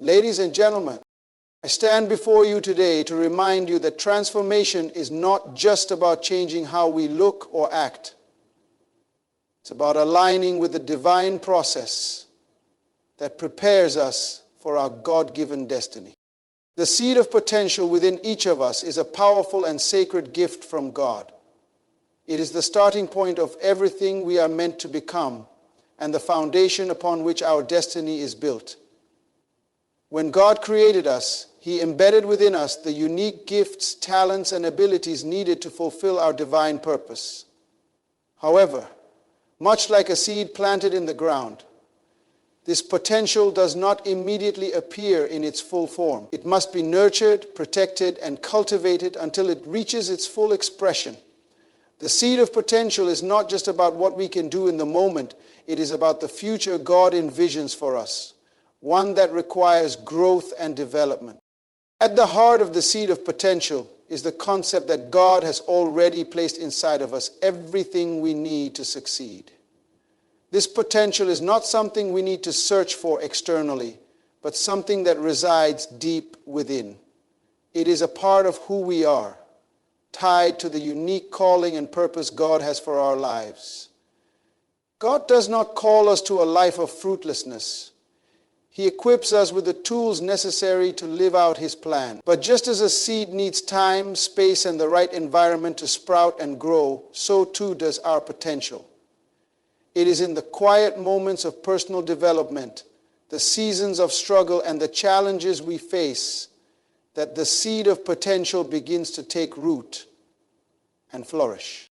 Ladies and gentlemen, I stand before you today to remind you that transformation is not just about changing how we look or act. It's about aligning with the divine process that prepares us for our God-given destiny. The seed of potential within each of us is a powerful and sacred gift from God. It is the starting point of everything we are meant to become and the foundation upon which our destiny is built. When God created us, He embedded within us the unique gifts, talents, and abilities needed to fulfill our divine purpose. However, much like a seed planted in the ground, this potential does not immediately appear in its full form. It must be nurtured, protected, and cultivated until it reaches its full expression. The seed of potential is not just about what we can do in the moment. It is about the future God envisions for us, one that requires growth and development. At the heart of the seed of potential is the concept that God has already placed inside of us everything we need to succeed. This potential is not something we need to search for externally, but something that resides deep within. It is a part of who we are, tied to the unique calling and purpose God has for our lives. God does not call us to a life of fruitlessness. He equips us with the tools necessary to live out His plan. But just as a seed needs time, space, and the right environment to sprout and grow, so too does our potential. It is in the quiet moments of personal development, the seasons of struggle, and the challenges we face that the seed of potential begins to take root and flourish.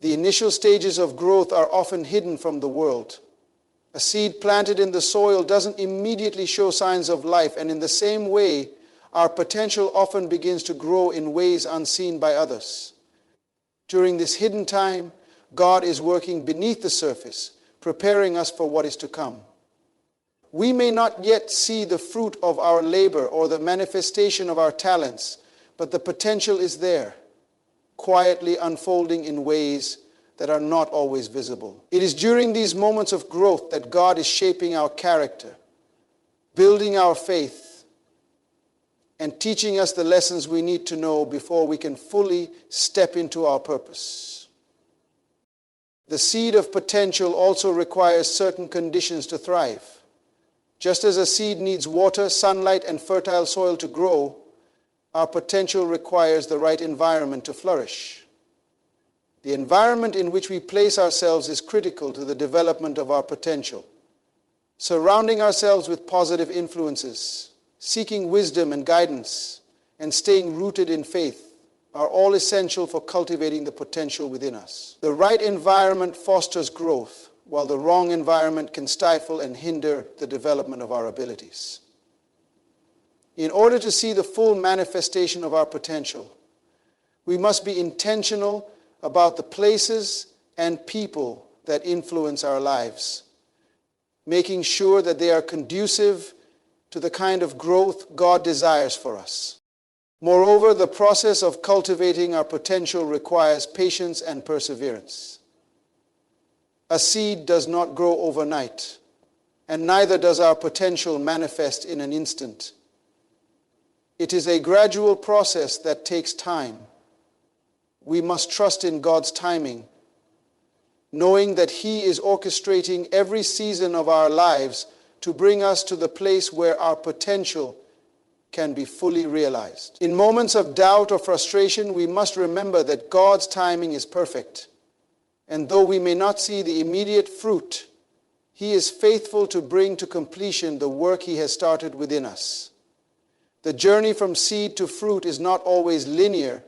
The initial stages of growth are often hidden from the world. A seed planted in the soil doesn't immediately show signs of life, and in the same way, our potential often begins to grow in ways unseen by others. During this hidden time, God is working beneath the surface, preparing us for what is to come. We may not yet see the fruit of our labor or the manifestation of our talents, but the potential is there, quietly unfolding in ways that are not always visible. It is during these moments of growth that God is shaping our character, building our faith, and teaching us the lessons we need to know before we can fully step into our purpose. The seed of potential also requires certain conditions to thrive. Just as a seed needs water, sunlight, and fertile soil to grow, our potential requires the right environment to flourish. The environment in which we place ourselves is critical to the development of our potential. Surrounding ourselves with positive influences, seeking wisdom and guidance, and staying rooted in faith are all essential for cultivating the potential within us. The right environment fosters growth, while the wrong environment can stifle and hinder the development of our abilities. In order to see the full manifestation of our potential, we must be intentional about the places and people that influence our lives, making sure that they are conducive to the kind of growth God desires for us. Moreover, the process of cultivating our potential requires patience and perseverance. A seed does not grow overnight, and neither does our potential manifest in an instant. It is a gradual process that takes time. We must trust in God's timing, knowing that He is orchestrating every season of our lives to bring us to the place where our potential can be fully realized. In moments of doubt or frustration, we must remember that God's timing is perfect. And though we may not see the immediate fruit, He is faithful to bring to completion the work He has started within us. The journey from seed to fruit is not always linear,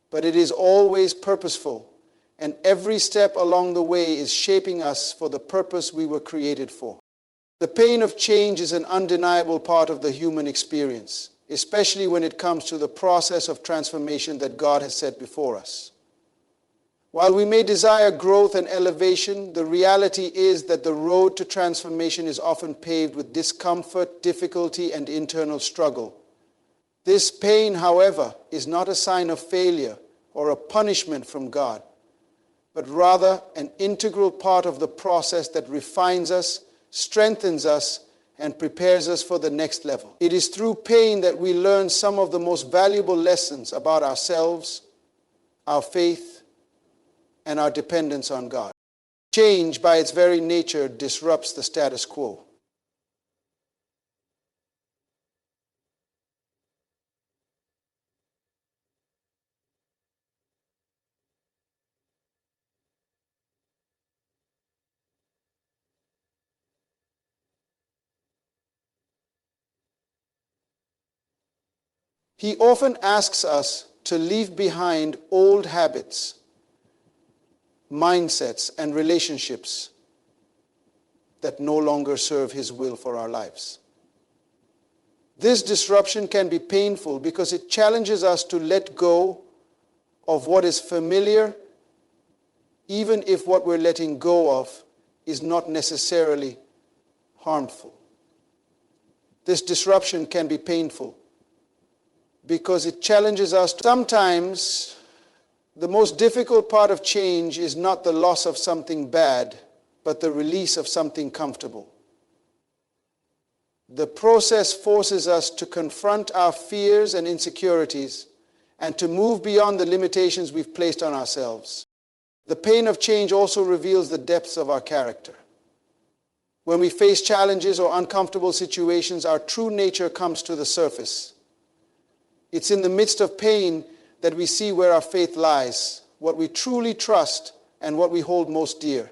but it is always purposeful, and every step along the way is shaping us for the purpose we were created for. The pain of change is an undeniable part of the human experience, especially when it comes to the process of transformation that God has set before us. While we may desire growth and elevation, the reality is that the road to transformation is often paved with discomfort, difficulty, and internal struggle. This pain, however, is not a sign of failure or a punishment from God, but rather an integral part of the process that refines us, strengthens us, and prepares us for the next level. It is through pain that we learn some of the most valuable lessons about ourselves, our faith, and our dependence on God. Change, by its very nature, disrupts the status quo. He often asks us to leave behind old habits, mindsets, and relationships that no longer serve His will for our lives. This disruption can be painful because it challenges us to let go of what is familiar, even if what we're letting go of is not necessarily harmful. This disruption can be painful because it challenges us. Sometimes the most difficult part of change is not the loss of something bad, but the release of something comfortable. The process forces us to confront our fears and insecurities and to move beyond the limitations we've placed on ourselves. The pain of change also reveals the depths of our character. When we face challenges or uncomfortable situations, our true nature comes to the surface. It's in the midst of pain that we see where our faith lies, what we truly trust, and what we hold most dear.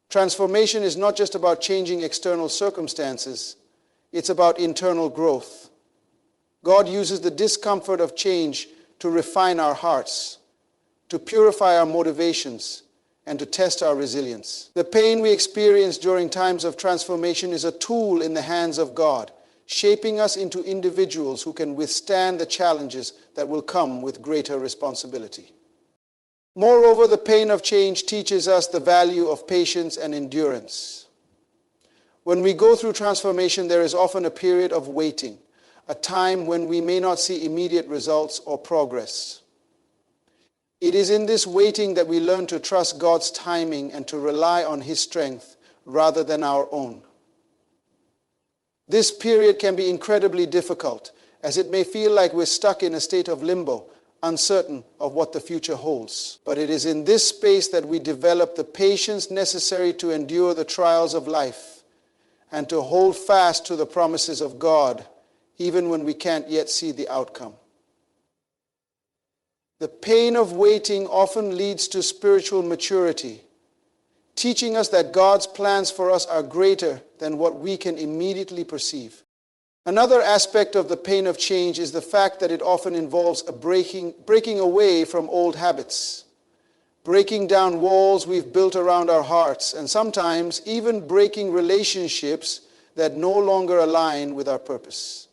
Transformation is not just about changing external circumstances, it's about internal growth. God uses the discomfort of change to refine our hearts, to purify our motivations, and to test our resilience. The pain we experience during times of transformation is a tool in the hands of God, shaping us into individuals who can withstand the challenges that will come with greater responsibility. Moreover, the pain of change teaches us the value of patience and endurance. When we go through transformation, there is often a period of waiting, a time when we may not see immediate results or progress. It is in this waiting that we learn to trust God's timing and to rely on His strength rather than our own. This period can be incredibly difficult, as it may feel like we're stuck in a state of limbo, uncertain of what the future holds. But it is in this space that we develop the patience necessary to endure the trials of life and to hold fast to the promises of God, even when we can't yet see the outcome. The pain of waiting often leads to spiritual maturity, teaching us that God's plans for us are greater than what we can immediately perceive. Another aspect of the pain of change is the fact that it often involves a breaking away from old habits, breaking down walls we've built around our hearts, and sometimes even breaking relationships that no longer align with our purpose.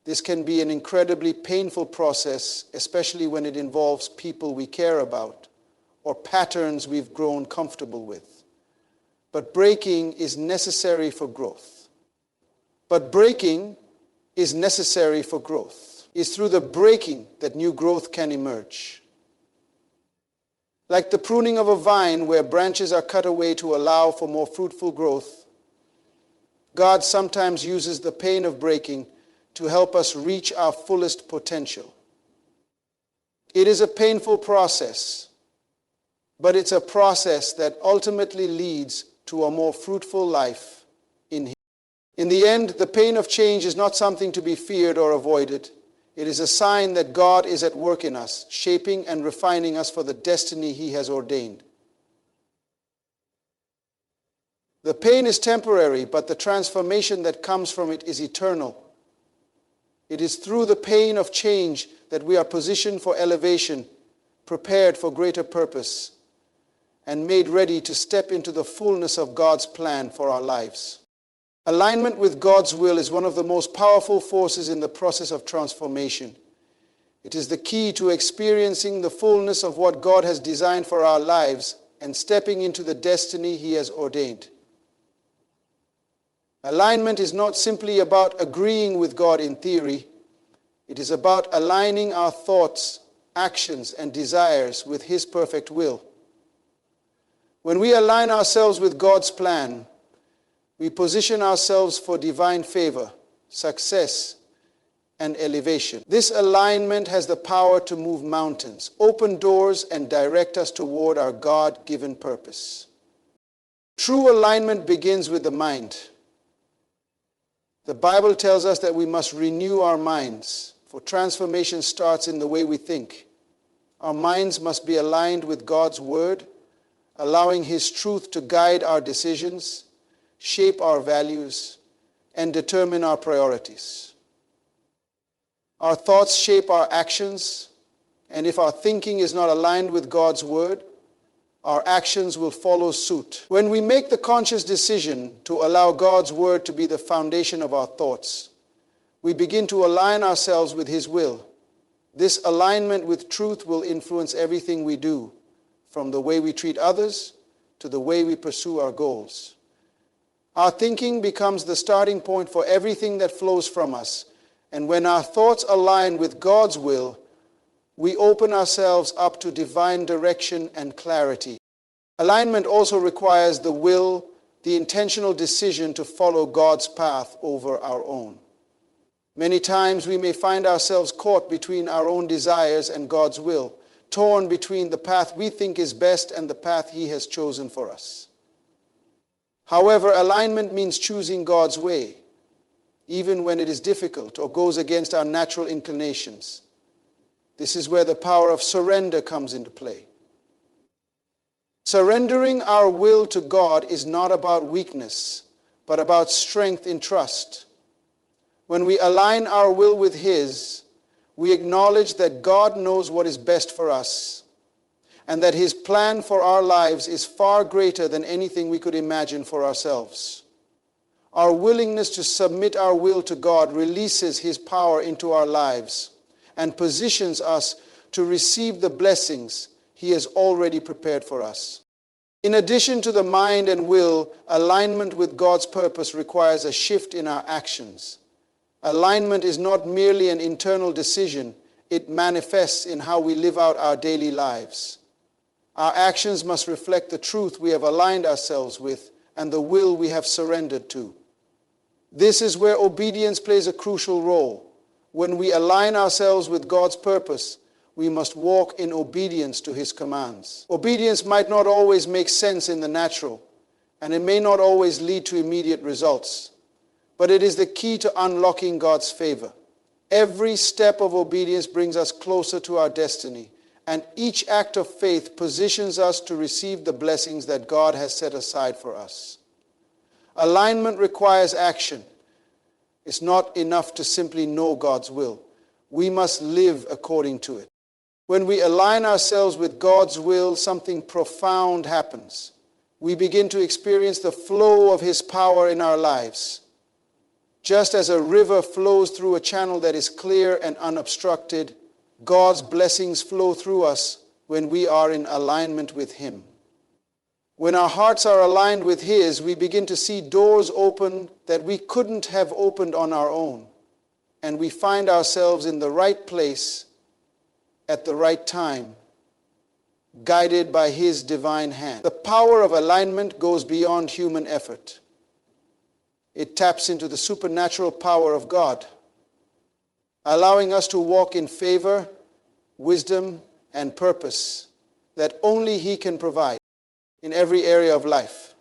This can be an incredibly painful process, especially when it involves people we care about or patterns we've grown comfortable with. But breaking is necessary for growth. It's through the breaking that new growth can emerge. Like the pruning of a vine where branches are cut away to allow for more fruitful growth, God sometimes uses the pain of breaking to help us reach our fullest potential. It is a painful process, but it's a process that ultimately leads to a more fruitful life in Him. In the end, the pain of change is not something to be feared or avoided. It is a sign that God is at work in us, shaping and refining us for the destiny He has ordained. The pain is temporary, but the transformation that comes from it is eternal. It is through the pain of change that we are positioned for elevation, prepared for greater purpose, and made ready to step into the fullness of God's plan for our lives. Alignment with God's will is one of the most powerful forces in the process of transformation. It is the key to experiencing the fullness of what God has designed for our lives and stepping into the destiny He has ordained. Alignment is not simply about agreeing with God in theory. It is about aligning our thoughts, actions, and desires with His perfect will. When we align ourselves with God's plan, We position ourselves for divine favor, success, and elevation. This alignment has the power to move mountains, open doors, and direct us toward our God-given purpose. True alignment begins with the mind. The Bible tells us that we must renew our minds, for transformation starts in the way we think. Our minds must be aligned with God's Word, allowing His truth to guide our decisions, shape our values, and determine our priorities. Our thoughts shape our actions, and if our thinking is not aligned with God's Word, our actions will follow suit. When we make the conscious decision to allow God's Word to be the foundation of our thoughts, we begin to align ourselves with His will. This alignment with truth will influence everything we do, from the way we treat others to the way we pursue our goals. Our thinking becomes the starting point for everything that flows from us, and when our thoughts align with God's will, we open ourselves up to divine direction and clarity. Alignment also requires the will, the intentional decision to follow God's path over our own. Many times we may find ourselves caught between our own desires and God's will, torn between the path we think is best and the path He has chosen for us. However, alignment means choosing God's way, even when it is difficult or goes against our natural inclinations. This is where the power of surrender comes into play. Surrendering our will to God is not about weakness, but about strength in trust. When we align our will with His, we acknowledge that God knows what is best for us, and that His plan for our lives is far greater than anything we could imagine for ourselves. Our willingness to submit our will to God releases His power into our lives and positions us to receive the blessings He has already prepared for us. In addition to the mind and will, alignment with God's purpose requires a shift in our actions. Alignment is not merely an internal decision, it manifests in how we live out our daily lives. Our actions must reflect the truth we have aligned ourselves with and the will we have surrendered to. This is where obedience plays a crucial role. When we align ourselves with God's purpose, we must walk in obedience to His commands. Obedience might not always make sense in the natural, and it may not always lead to immediate results, but it is the key to unlocking God's favor. Every step of obedience brings us closer to our destiny, and each act of faith positions us to receive the blessings that God has set aside for us. Alignment requires action. It's not enough to simply know God's will. We must live according to it. When we align ourselves with God's will, something profound happens. We begin to experience the flow of His power in our lives. Just as a river flows through a channel that is clear and unobstructed, God's blessings flow through us when we are in alignment with Him. When our hearts are aligned with His, we begin to see doors open that we couldn't have opened on our own, and we find ourselves in the right place at the right time, guided by His divine hand. The power of alignment goes beyond human effort. It taps into the supernatural power of God, allowing us to walk in favor, wisdom, and purpose that only He can provide in every area of life.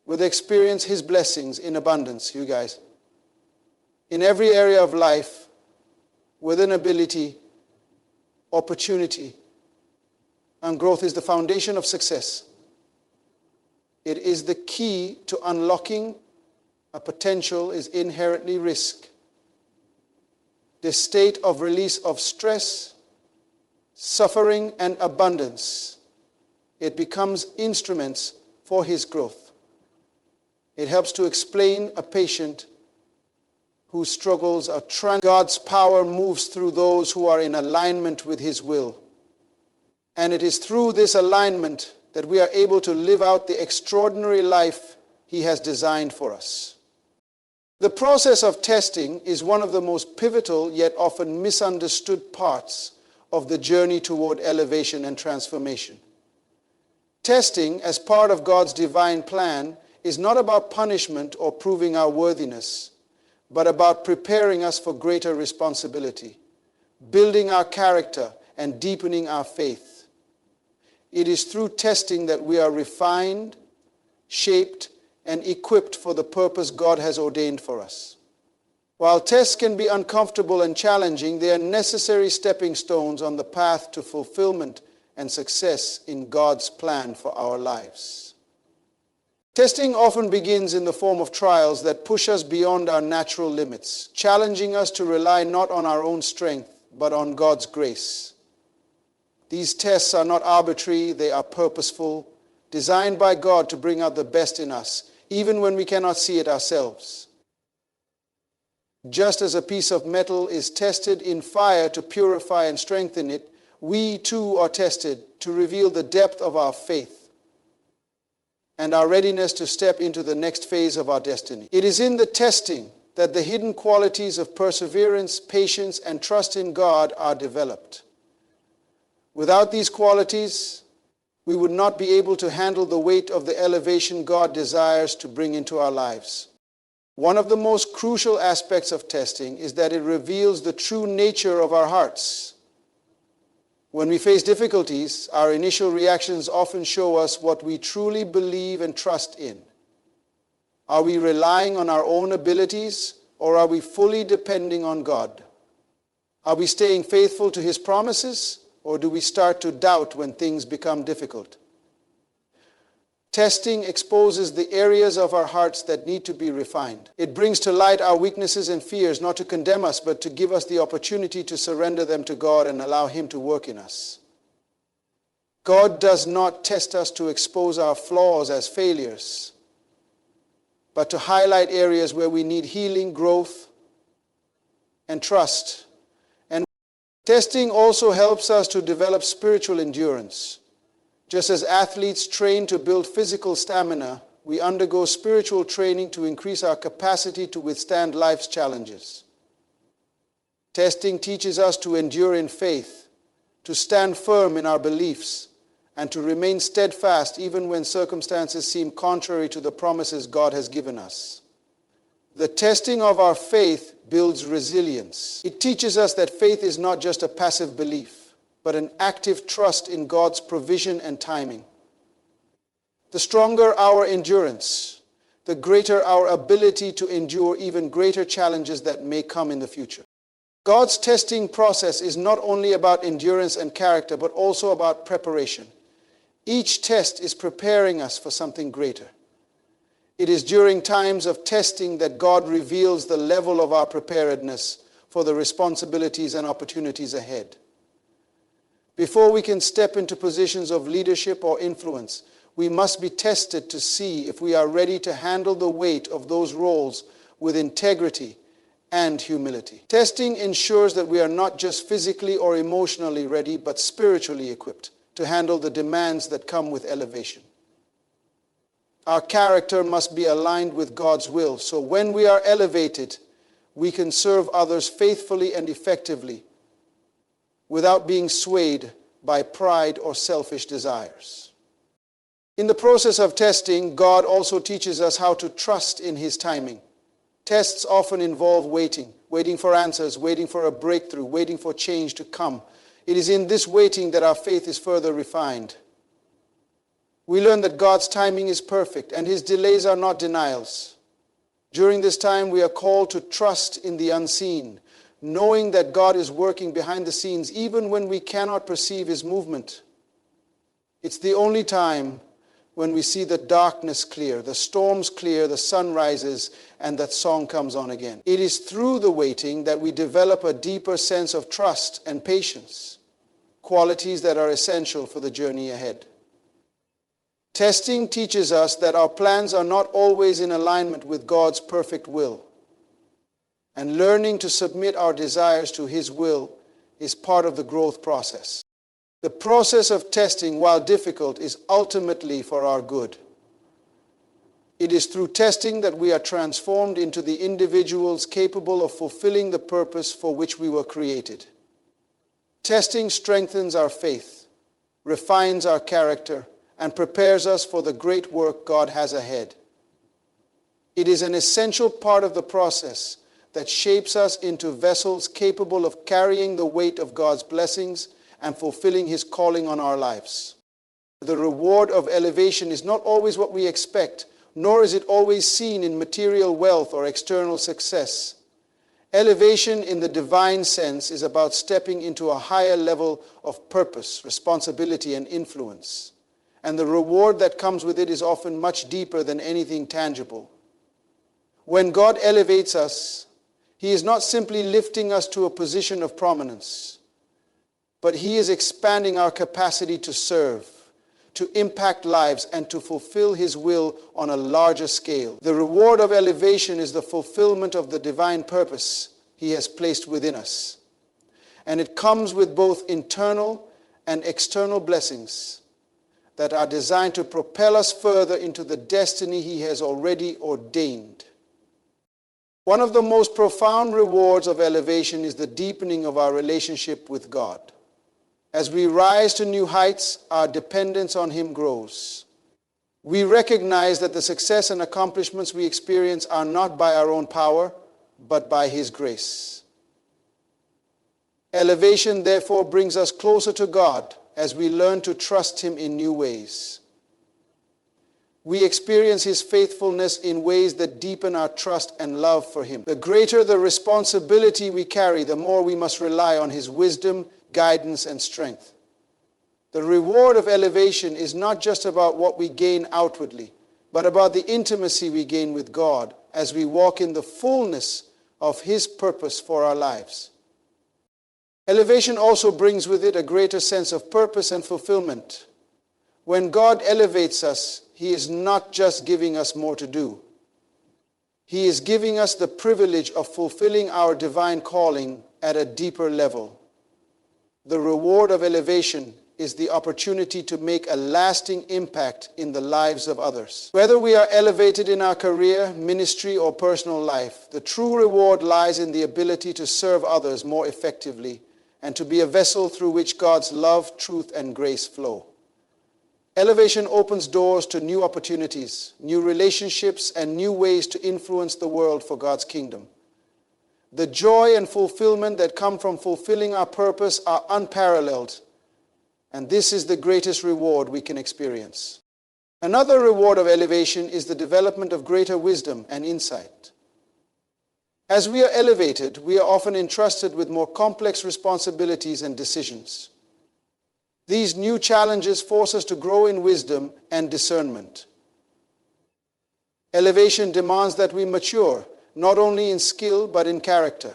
With experience His blessings in abundance, you guys. In every area of life, within ability, opportunity, and growth is the foundation of success. It is the key to unlocking a potential is inherently risk. The state of release of stress, suffering, and abundance. It becomes instruments for His growth. It helps to explain a patient whose struggles are God's power moves through those who are in alignment with His will. And it is through this alignment that we are able to live out the extraordinary life He has designed for us. The process of testing is one of the most pivotal yet often misunderstood parts of the journey toward elevation and transformation. Testing, as part of God's divine plan, is not about punishment or proving our worthiness, but about preparing us for greater responsibility, building our character, and deepening our faith. It is through testing that we are refined, shaped, and equipped for the purpose God has ordained for us. While tests can be uncomfortable and challenging, they are necessary stepping stones on the path to fulfillment and success in God's plan for our lives. Testing often begins in the form of trials that push us beyond our natural limits, challenging us to rely not on our own strength, but on God's grace. These tests are not arbitrary, they are purposeful, designed by God to bring out the best in us, even when we cannot see it ourselves. Just as a piece of metal is tested in fire to purify and strengthen it, we too are tested to reveal the depth of our faith and our readiness to step into the next phase of our destiny. It is in the testing that the hidden qualities of perseverance, patience, and trust in God are developed. Without these qualities, we would not be able to handle the weight of the elevation God desires to bring into our lives. One of the most crucial aspects of testing is that it reveals the true nature of our hearts. When we face difficulties, our initial reactions often show us what we truly believe and trust in. Are we relying on our own abilities, or are we fully depending on God? Are we staying faithful to His promises, or do we start to doubt when things become difficult? Testing exposes the areas of our hearts that need to be refined. It brings to light our weaknesses and fears, not to condemn us, but to give us the opportunity to surrender them to God and allow Him to work in us. God does not test us to expose our flaws as failures, but to highlight areas where we need healing, growth, and trust. And testing also helps us to develop spiritual endurance. Just as athletes train to build physical stamina, we undergo spiritual training to increase our capacity to withstand life's challenges. Testing teaches us to endure in faith, to stand firm in our beliefs, and to remain steadfast even when circumstances seem contrary to the promises God has given us. The testing of our faith builds resilience. It teaches us that faith is not just a passive belief, but an active trust in God's provision and timing. The stronger our endurance, the greater our ability to endure even greater challenges that may come in the future. God's testing process is not only about endurance and character, but also about preparation. Each test is preparing us for something greater. It is during times of testing that God reveals the level of our preparedness for the responsibilities and opportunities ahead. Before we can step into positions of leadership or influence, we must be tested to see if we are ready to handle the weight of those roles with integrity and humility. Testing ensures that we are not just physically or emotionally ready, but spiritually equipped to handle the demands that come with elevation. Our character must be aligned with God's will, so when we are elevated, we can serve others faithfully and effectively, without being swayed by pride or selfish desires. In the process of testing, God also teaches us how to trust in His timing. Tests often involve waiting for answers, waiting for a breakthrough, waiting for change to come. It is in this waiting that our faith is further refined. We learn that God's timing is perfect and His delays are not denials. During this time, we are called to trust in the unseen, knowing that God is working behind the scenes even when we cannot perceive His movement. It's the only time when we see the darkness clear, the storms clear, the sun rises, and that song comes on again. It is through the waiting that we develop a deeper sense of trust and patience, qualities that are essential for the journey ahead. Testing teaches us that our plans are not always in alignment with God's perfect will, and learning to submit our desires to His will is part of the growth process. The process of testing, while difficult, is ultimately for our good. It is through testing that we are transformed into the individuals capable of fulfilling the purpose for which we were created. Testing strengthens our faith, refines our character, and prepares us for the great work God has ahead. It is an essential part of the process that shapes us into vessels capable of carrying the weight of God's blessings and fulfilling His calling on our lives. The reward of elevation is not always what we expect, nor is it always seen in material wealth or external success. Elevation in the divine sense is about stepping into a higher level of purpose, responsibility, and influence. And the reward that comes with it is often much deeper than anything tangible. When God elevates us, He is not simply lifting us to a position of prominence, but He is expanding our capacity to serve, to impact lives, and to fulfill His will on a larger scale. The reward of elevation is the fulfillment of the divine purpose He has placed within us. And it comes with both internal and external blessings that are designed to propel us further into the destiny He has already ordained. One of the most profound rewards of elevation is the deepening of our relationship with God. As we rise to new heights, our dependence on Him grows. We recognize that the success and accomplishments we experience are not by our own power, but by His grace. Elevation, therefore, brings us closer to God as we learn to trust Him in new ways. We experience His faithfulness in ways that deepen our trust and love for Him. The greater the responsibility we carry, the more we must rely on His wisdom, guidance, and strength. The reward of elevation is not just about what we gain outwardly, but about the intimacy we gain with God as we walk in the fullness of His purpose for our lives. Elevation also brings with it a greater sense of purpose and fulfillment. When God elevates us, He is not just giving us more to do. He is giving us the privilege of fulfilling our divine calling at a deeper level. The reward of elevation is the opportunity to make a lasting impact in the lives of others. Whether we are elevated in our career, ministry, or personal life, the true reward lies in the ability to serve others more effectively and to be a vessel through which God's love, truth, and grace flow. Elevation opens doors to new opportunities, new relationships, and new ways to influence the world for God's kingdom. The joy and fulfillment that come from fulfilling our purpose are unparalleled, and this is the greatest reward we can experience. Another reward of elevation is the development of greater wisdom and insight. As we are elevated, we are often entrusted with more complex responsibilities and decisions. These new challenges force us to grow in wisdom and discernment. Elevation demands that we mature, not only in skill but in character.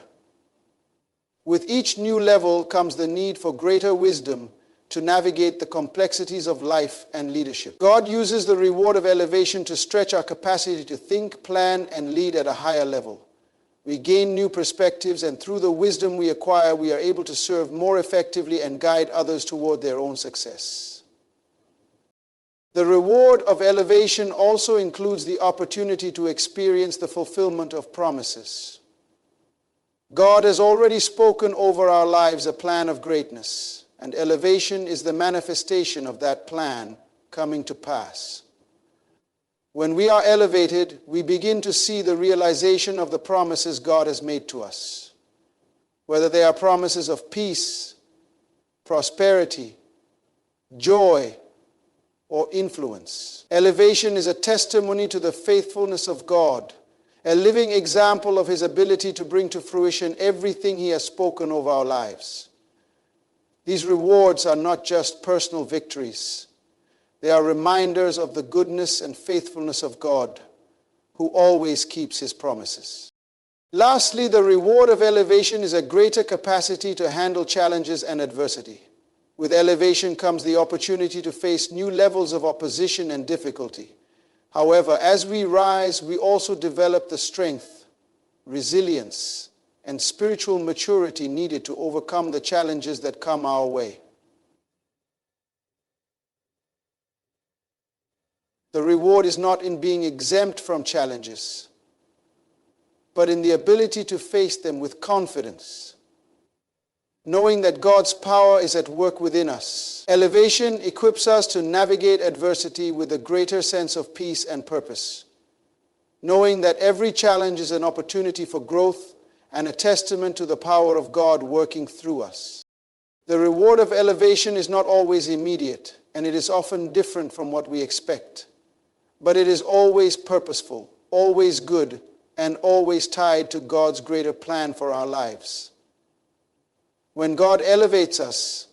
With each new level comes the need for greater wisdom to navigate the complexities of life and leadership. God uses the reward of elevation to stretch our capacity to think, plan, and lead at a higher level. We gain new perspectives, and through the wisdom we acquire, we are able to serve more effectively and guide others toward their own success. The reward of elevation also includes the opportunity to experience the fulfillment of promises. God has already spoken over our lives a plan of greatness, and elevation is the manifestation of that plan coming to pass. When we are elevated, we begin to see the realization of the promises God has made to us, whether they are promises of peace, prosperity, joy, or influence. Elevation is a testimony to the faithfulness of God, a living example of His ability to bring to fruition everything He has spoken over our lives. These rewards are not just personal victories. They are reminders of the goodness and faithfulness of God, who always keeps His promises. Lastly, the reward of elevation is a greater capacity to handle challenges and adversity. With elevation comes the opportunity to face new levels of opposition and difficulty. However, as we rise, we also develop the strength, resilience, and spiritual maturity needed to overcome the challenges that come our way. The reward is not in being exempt from challenges, but in the ability to face them with confidence, knowing that God's power is at work within us. Elevation equips us to navigate adversity with a greater sense of peace and purpose, knowing that every challenge is an opportunity for growth and a testament to the power of God working through us. The reward of elevation is not always immediate, and it is often different from what we expect, but it is always purposeful, always good, and always tied to God's greater plan for our lives. When God elevates us,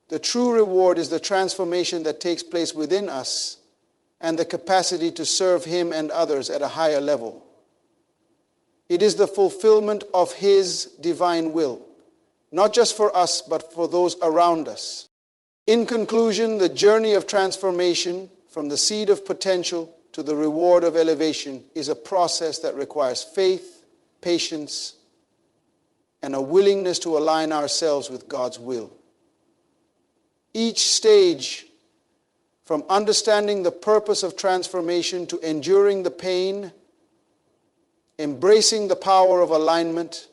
the true reward is the transformation that takes place within us and the capacity to serve Him and others at a higher level. It is the fulfillment of His divine will, not just for us, but for those around us. In conclusion, the journey of transformation from the seed of potential to the reward of elevation is a process that requires faith, patience, and a willingness to align ourselves with God's will. Each stage, from understanding the purpose of transformation to enduring the pain, embracing the power of alignment,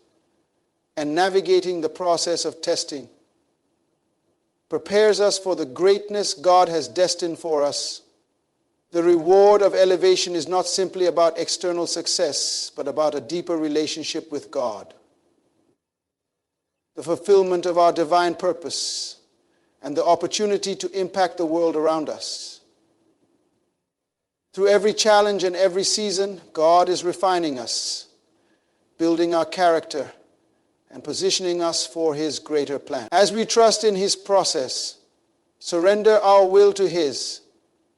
and navigating the process of testing, prepares us for the greatness God has destined for us. The reward of elevation is not simply about external success, but about a deeper relationship with God, the fulfillment of our divine purpose, and the opportunity to impact the world around us. Through every challenge and every season, God is refining us, building our character, and positioning us for His greater plan. As we trust in His process, surrender our will to His,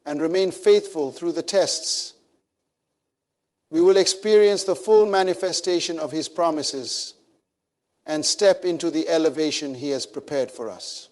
and remain faithful through the tests, we will experience the full manifestation of His promises and step into the elevation He has prepared for us.